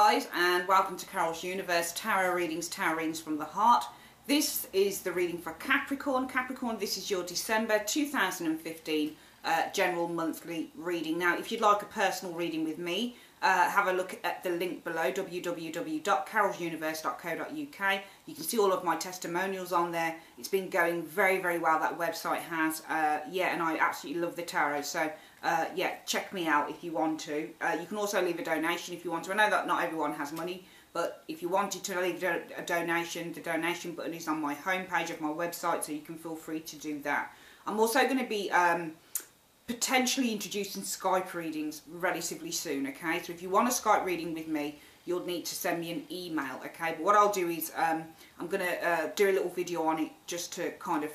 guys, and welcome to Carol's Universe Tarot Readings from the Heart. This is the reading for Capricorn. Capricorn, this is your December 2015 general monthly reading. Now, if you'd like a personal reading with me, have a look at the link below, www.carolsuniverse.co.uk. You can see all of my testimonials on there. It's been going very, very well, that website has. Yeah, and I absolutely love the tarot. So, yeah, check me out if you want to. You can also leave a donation if you want to. I know that not everyone has money, but if you wanted to leave a donation, the donation button is on my homepage of my website, so you can feel free to do that. I'm also going to be potentially introducing Skype readings relatively soon, okay? So if you want a Skype reading with me, you'll need to send me an email, okay? But what I'll do is I'm going to do a little video on it just to kind of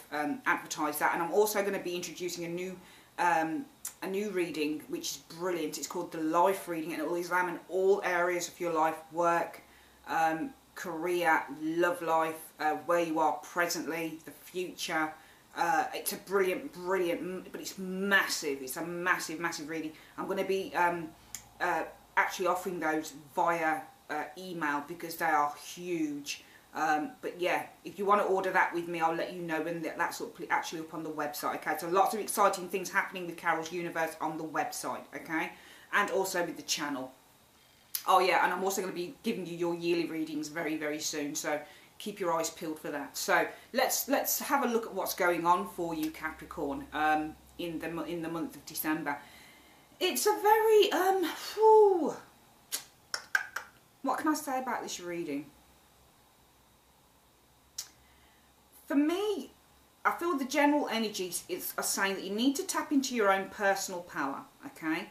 advertise that. And I'm also going to be introducing a new reading, which is brilliant. It's called the Life Reading, and it will examine all areas of your life: work, career, love life, where you are presently, the future. It's a brilliant, but it's massive. It's a massive reading. I'm going to be actually offering those via email because they are huge. But yeah, if you want to order that with me, I'll let you know when that's actually up on the website. Okay, so lots of exciting things happening with Carol's Universe on the website. Okay, and also with the channel. Oh yeah, and I'm also going to be giving you your yearly readings very, very soon. So keep your eyes peeled for that. So let's have a look at what's going on for you, Capricorn, in the month of December. It's a very what can I say about this reading? For me, I feel the general energies are saying that you need to tap into your own personal power. Okay,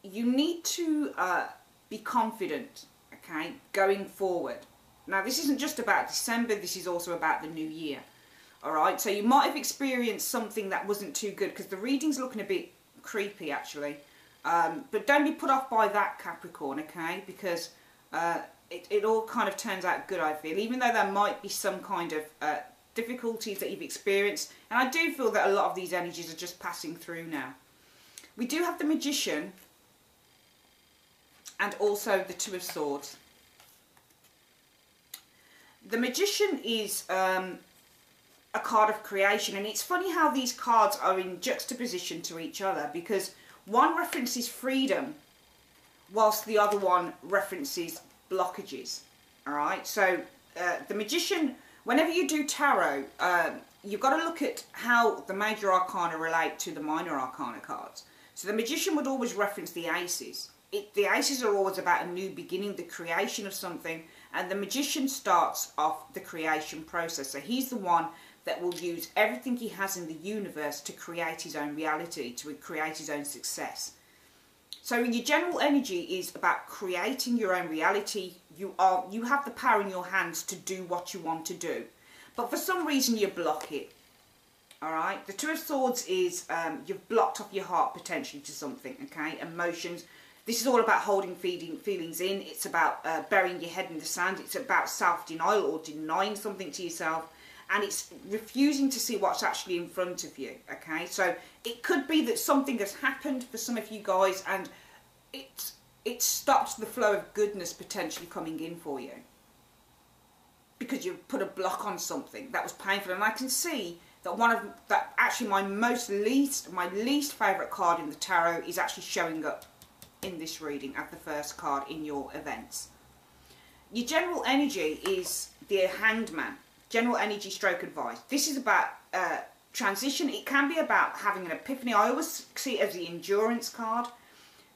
you need to be confident. Okay, going forward. Now, this isn't just about December, this is also about the new year. Alright, so you might have experienced something that wasn't too good, because the reading's looking a bit creepy, actually. But don't be put off by that, Capricorn, okay? Because it all kind of turns out good, I feel. Even though there might be some kind of difficulties that you've experienced. And I do feel that a lot of these energies are just passing through now. We do have the Magician, and also the Two of Swords. The Magician is a card of creation, and it's funny how these cards are in juxtaposition to each other, because one references freedom whilst the other one references blockages. Alright, so the Magician, whenever you do tarot, you've got to look at how the major arcana relate to the minor arcana cards. So the Magician would always reference the aces. The aces are always about a new beginning, the creation of something, and the Magician starts off the creation process. So he's the one that will use everything he has in the universe to create his own reality, to create his own success. So your general energy is about creating your own reality. You have the power in your hands to do what you want to do, but for some reason you block it. Alright, the Two of Swords is you've blocked off your heart potentially to something, okay, emotions. This is all about holding feelings in. It's about burying your head in the sand. It's about self-denial or denying something to yourself. And it's refusing to see what's actually in front of you, okay? So it could be that something has happened for some of you guys, and it stops the flow of goodness potentially coming in for you, because you've put a block on something that was painful. And I can see that actually my least favourite card in the tarot is actually showing up in this reading at the first card in your events. Your general energy is the Hanged Man. General energy stroke advice. This is about transition. It can be about having an epiphany. I always see it as the endurance card.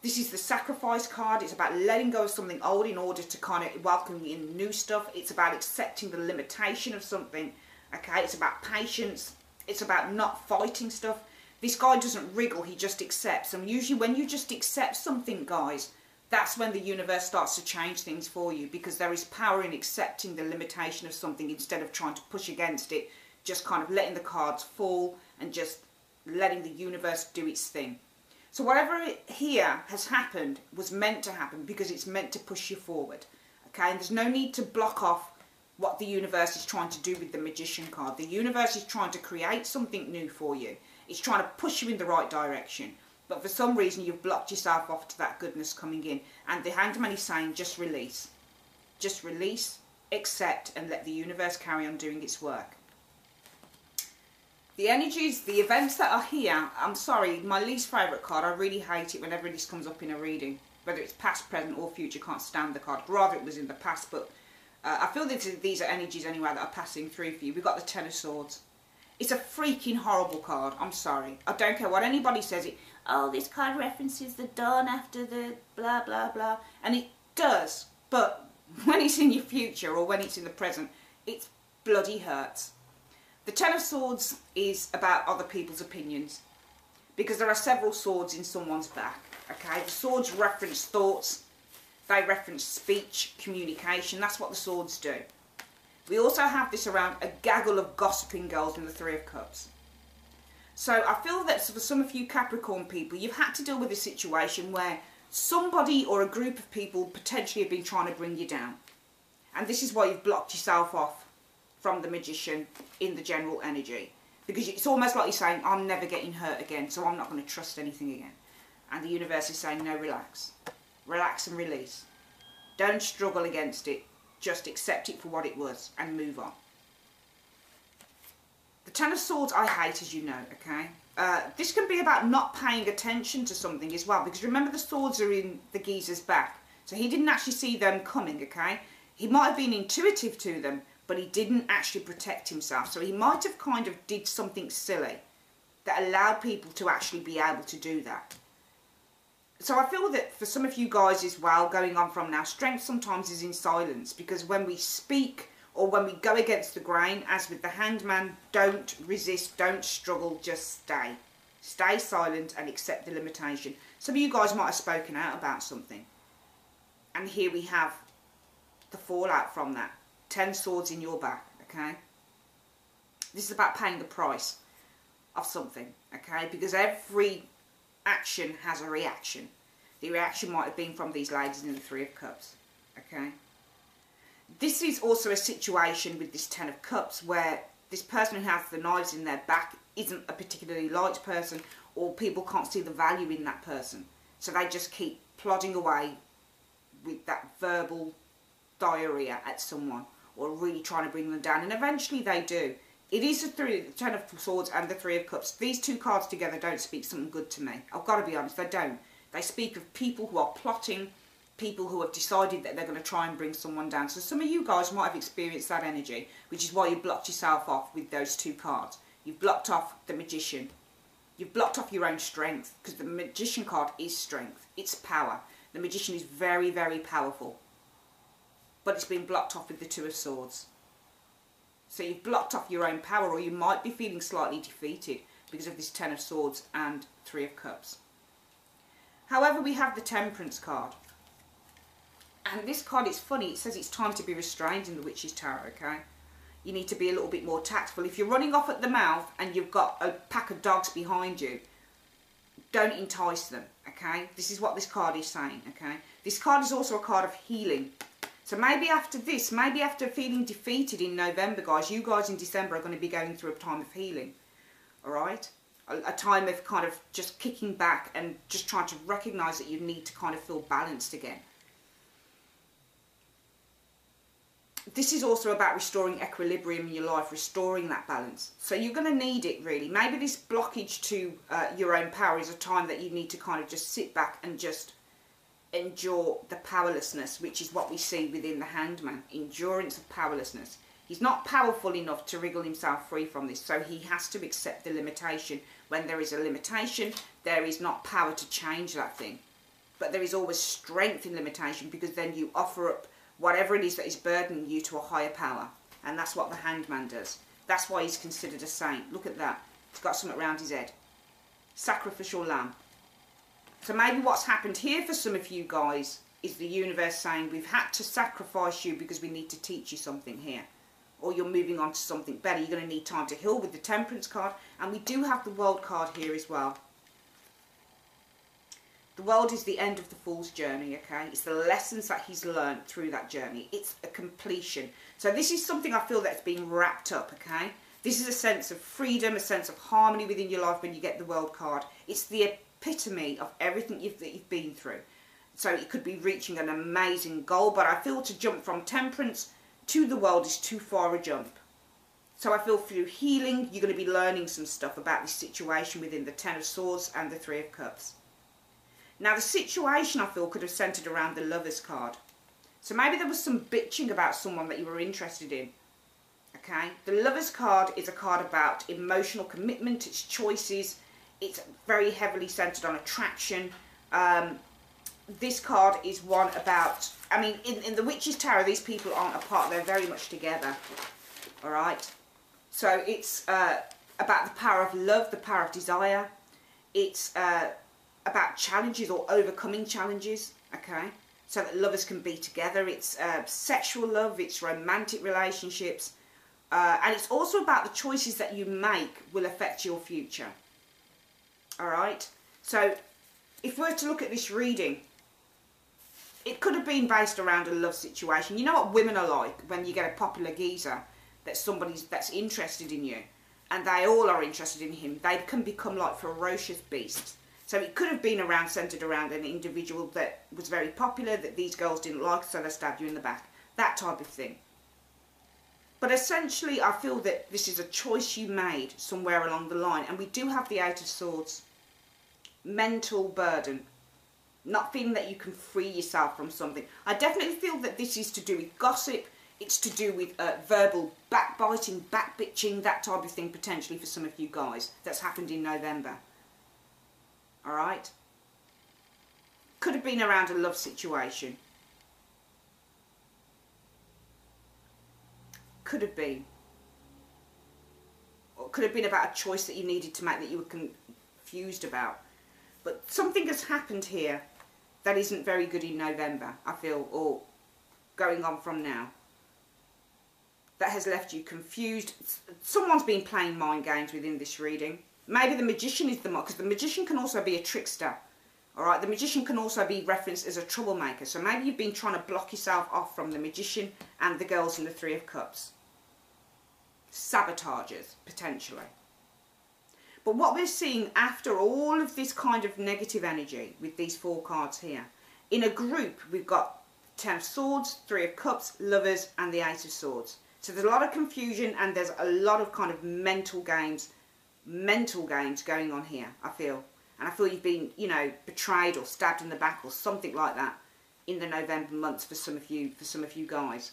This is the sacrifice card. It's about letting go of something old in order to kind of welcome in new stuff. It's about accepting the limitation of something. Okay, it's about patience. It's about not fighting stuff. This guy doesn't wriggle, he just accepts. And usually when you just accept something, guys, that's when the universe starts to change things for you, because there is power in accepting the limitation of something instead of trying to push against it, just kind of letting the cards fall and just letting the universe do its thing. So whatever here has happened was meant to happen, because it's meant to push you forward. Okay, and there's no need to block off what the universe is trying to do with the Magician card. The universe is trying to create something new for you. It's trying to push you in the right direction. But for some reason, you've blocked yourself off to that goodness coming in. And the Hanged Man is saying, just release. Just release, accept, and let the universe carry on doing its work. The energies, the events that are here, I'm sorry, my least favourite card. I really hate it whenever this comes up in a reading. Whether it's past, present or future, can't stand the card. Rather it was in the past, but I feel that these are energies anyway that are passing through for you. We've got the Ten of Swords. It's a freaking horrible card. I'm sorry. I don't care what anybody says. Oh, this card references the dawn after the blah, blah, blah. And it does. But when it's in your future or when it's in the present, it bloody hurts. The Ten of Swords is about other people's opinions. Because there are several swords in someone's back. Okay? The swords reference thoughts. They reference speech, communication. That's what the swords do. We also have this around a gaggle of gossiping girls in the Three of Cups. So I feel that for some of you Capricorn people, you've had to deal with a situation where somebody or a group of people potentially have been trying to bring you down. And this is why you've blocked yourself off from the Magician in the general energy. Because it's almost like you're saying, I'm never getting hurt again, so I'm not going to trust anything again. And the universe is saying, no, relax. Relax and release. Don't struggle against it. Just accept it for what it was and move on. The Ten of Swords I hate, as you know, okay? This can be about not paying attention to something as well. Because remember, the swords are in the geezer's back. So he didn't actually see them coming, okay? He might have been intuitive to them, but he didn't actually protect himself. So he might have kind of did something silly that allowed people to actually be able to do that. So I feel that for some of you guys as well, going on from now, strength sometimes is in silence. Because when we speak or when we go against the grain, as with the Hanged Man, don't resist, don't struggle, just stay. Stay silent and accept the limitation. Some of you guys might have spoken out about something. And here we have the fallout from that. 10 swords in your back, okay? This is about paying the price of something, okay? Because every action has a reaction. The reaction might have been from these ladies in the Three of Cups, okay? This is also a situation with this Ten of Cups where this person who has the knives in their back isn't a particularly liked person, or people can't see the value in that person. So they just keep plodding away with that verbal diarrhea at someone, or really trying to bring them down, and eventually they do. It is the Ten of Swords and the Three of Cups. These two cards together don't speak something good to me. I've got to be honest, they don't. They speak of people who are plotting, people who have decided that they're going to try and bring someone down. So some of you guys might have experienced that energy, which is why you blocked yourself off with those two cards. You've blocked off the Magician. You've blocked off your own strength, because the Magician card is strength. It's power. The Magician is very, very powerful. But it's been blocked off with the Two of Swords. So you've blocked off your own power, or you might be feeling slightly defeated because of this Ten of Swords and Three of Cups. However, we have the Temperance card. And this card, it's funny, it says it's time to be restrained in the Witch's Tarot, okay? You need to be a little bit more tactful. If you're running off at the mouth and you've got a pack of dogs behind you, don't entice them, okay? This is what this card is saying, okay? This card is also a card of healing. So maybe after this, maybe after feeling defeated in November, guys, you guys in December are going to be going through a time of healing. Alright? A time of kind of just kicking back and just trying to recognise that you need to kind of feel balanced again. This is also about restoring equilibrium in your life, restoring that balance. So you're going to need it, really. Maybe this blockage to your own power is a time that you need to kind of just sit back and just endure the powerlessness, which is what we see within the Hanged Man. Endurance of powerlessness. He's not powerful enough to wriggle himself free from this, so he has to accept the limitation. When there is a limitation, there is not power to change that thing. But there is always strength in limitation, because then you offer up whatever it is that is burdening you to a higher power. And that's what the Hanged Man does. That's why he's considered a saint. Look at that. He's got something around his head. Sacrificial lamb. So maybe what's happened here for some of you guys is the universe saying, we've had to sacrifice you because we need to teach you something here. Or you're moving on to something better. You're going to need time to heal with the Temperance card. And we do have the World card here as well. The World is the end of the Fool's journey, okay? It's the lessons that he's learned through that journey. It's a completion. So this is something I feel that's being wrapped up, okay? This is a sense of freedom, a sense of harmony within your life when you get the World card. It's the epitome of everything that you've been through. So it could be reaching an amazing goal, but I feel to jump from Temperance to the World is too far a jump. So I feel through healing, you're going to be learning some stuff about this situation within the Ten of Swords and the Three of Cups. Now the situation, I feel, could have centred around the Lovers card. So maybe there was some bitching about someone that you were interested in. Okay, the Lovers card is a card about emotional commitment, it's choices, it's very heavily centred on attraction. This card is one about, I mean, in the Witch's Tarot, these people aren't apart, they're very much together. Alright, so it's about the power of love, the power of desire. It's about challenges or overcoming challenges, okay, so that lovers can be together. It's sexual love, it's romantic relationships, and it's also about the choices that you make will affect your future. Alright, so if we were to look at this reading, it could have been based around a love situation. You know what women are like when you get a popular geezer that's interested in you, and they all are interested in him. They can become like ferocious beasts. So it could have been centred around an individual that was very popular, that these girls didn't like, so they stabbed you in the back. That type of thing. But essentially, I feel that this is a choice you made somewhere along the line. And we do have the Eight of Swords. Mental burden. Not feeling that you can free yourself from something. I definitely feel that this is to do with gossip. It's to do with verbal backbiting, backbitching, that type of thing, potentially for some of you guys. That's happened in November. Alright? Could have been around a love situation. Could have been. Or could have been about a choice that you needed to make that you were confused about. But something has happened here that isn't very good in November, I feel, or going on from now. That has left you confused. Someone's been playing mind games within this reading. Maybe the Magician is the mark, because the Magician can also be a trickster. Alright, the Magician can also be referenced as a troublemaker. So maybe you've been trying to block yourself off from the Magician and the girls in the Three of Cups. Sabotagers, potentially. But what we're seeing after all of this kind of negative energy with these four cards here, in a group we've got Ten of Swords, Three of Cups, Lovers and the Eight of Swords. So there's a lot of confusion and there's a lot of kind of mental games going on here, I feel. And I feel you've been, you know, betrayed or stabbed in the back or something like that in the November months for some of you guys.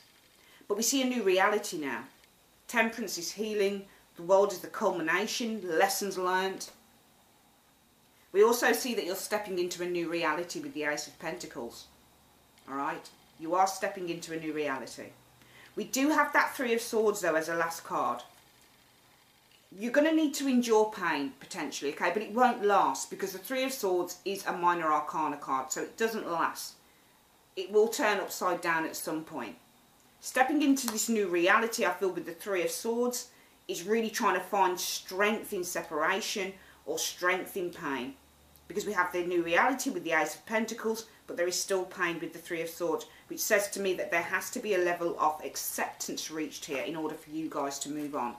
But we see a new reality now. Temperance is healing. The World is the culmination, lessons learnt. We also see that you're stepping into a new reality with the Ace of Pentacles. Alright? You are stepping into a new reality. We do have that Three of Swords though as a last card. You're going to need to endure pain potentially, okay? But it won't last because the Three of Swords is a minor arcana card, so it doesn't last. It will turn upside down at some point. Stepping into this new reality, I feel, with the Three of Swords is really trying to find strength in separation or strength in pain. Because we have the new reality with the Ace of Pentacles, but there is still pain with the Three of Swords, which says to me that there has to be a level of acceptance reached here in order for you guys to move on.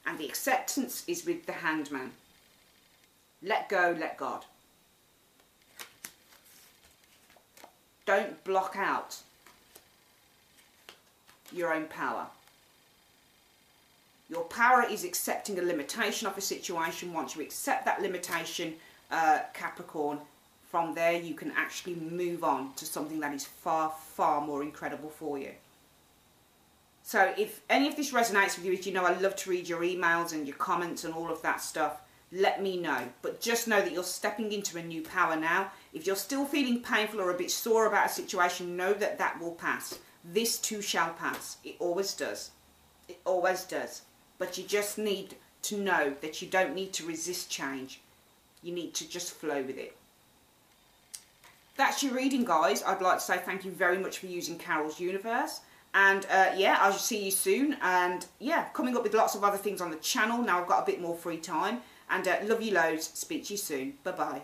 And the acceptance is with the Hanged Man. Let go, let God. Don't block out your own power. Your power is accepting a limitation of a situation. Once you accept that limitation, Capricorn, from there you can actually move on to something that is far, far more incredible for you. So if any of this resonates with you, as you know, I love to read your emails and your comments and all of that stuff. Let me know. But just know that you're stepping into a new power now. If you're still feeling painful or a bit sore about a situation, know that that will pass. This too shall pass. It always does. It always does. But you just need to know that you don't need to resist change. You need to just flow with it. That's your reading, guys. I'd like to say thank you very much for using Carol's Universe. And yeah, I shall see you soon. And yeah, coming up with lots of other things on the channel. Now I've got a bit more free time. And love you loads. Speak to you soon. Bye-bye.